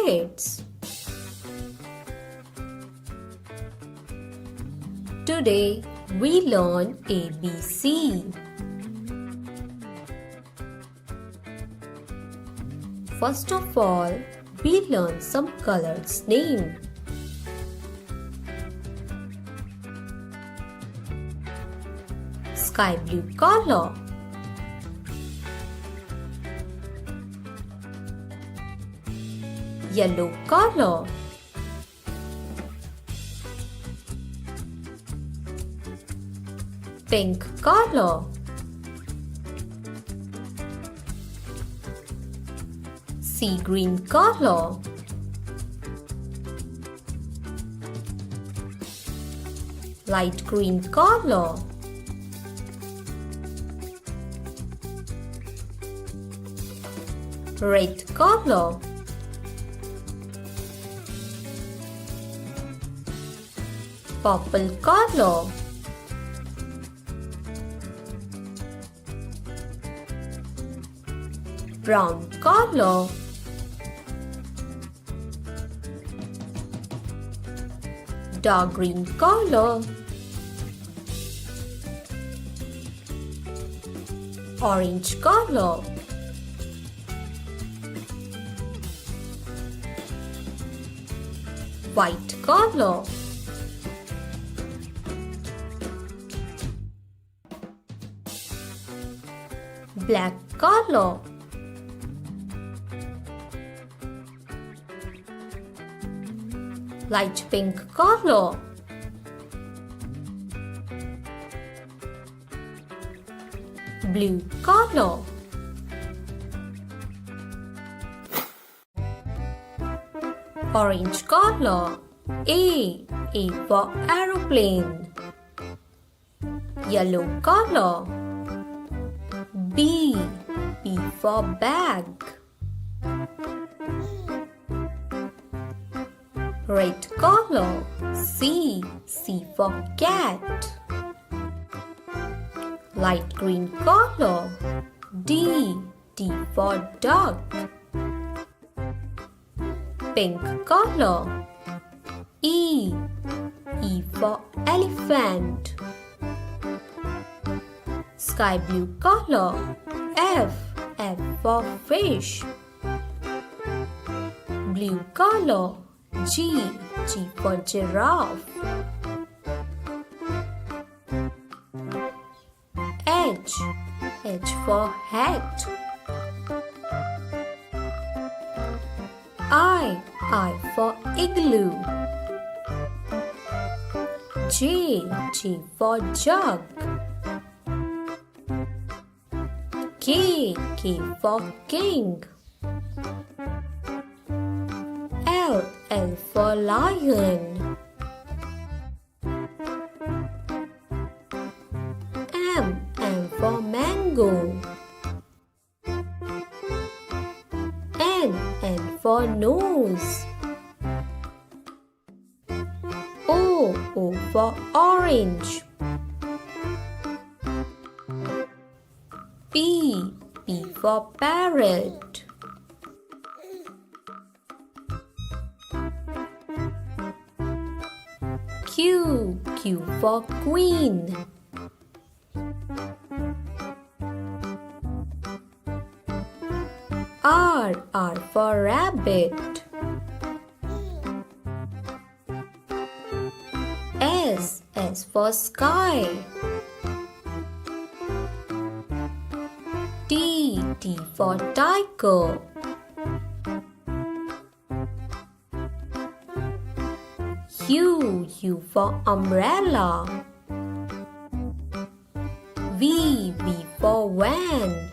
kids. Today we learn ABC. First of all, we learn some colors name. Sky blue color, yellow color, pink color, sea green color, light green color, red color, purple color, brown color, dark green color, orange color, white color, black color, light pink color, blue color, orange color. A for aeroplane, yellow color, B for bag, red color, C for cat, light green color, D for dog, pink color, E for elephant, sky blue color, F for fish, blue color, G for giraffe, H for hat, I for igloo, J for jug, K for king, L for lion, M for mango, N for nose, O for orange, P for parrot, Q for queen, R for rabbit, S for sky, T for tiger, U for umbrella, V for van,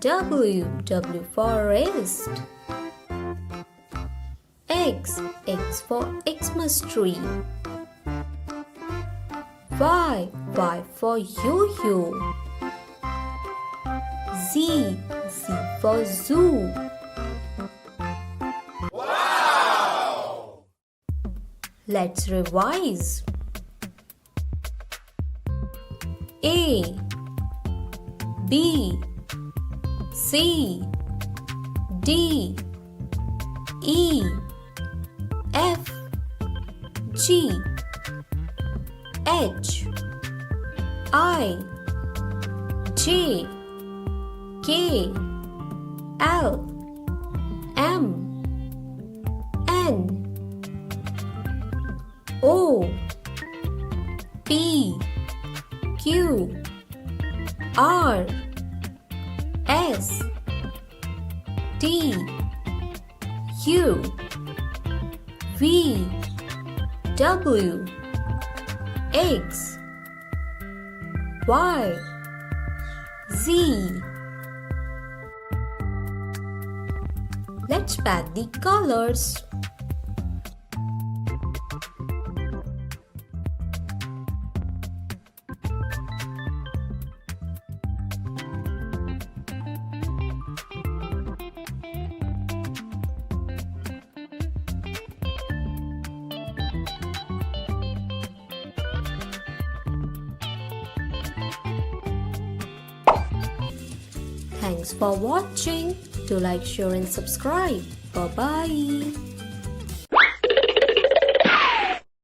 W for wrist, X for Xmas tree, Y for yo-yo, Z for zoo. Wow! Let's revise. A, B, C, D E F G H I J K L M N O P Q R S T U V W X Y Z. Let's pack the colors. Thanks for watching. Do like, share and subscribe. Bye-bye.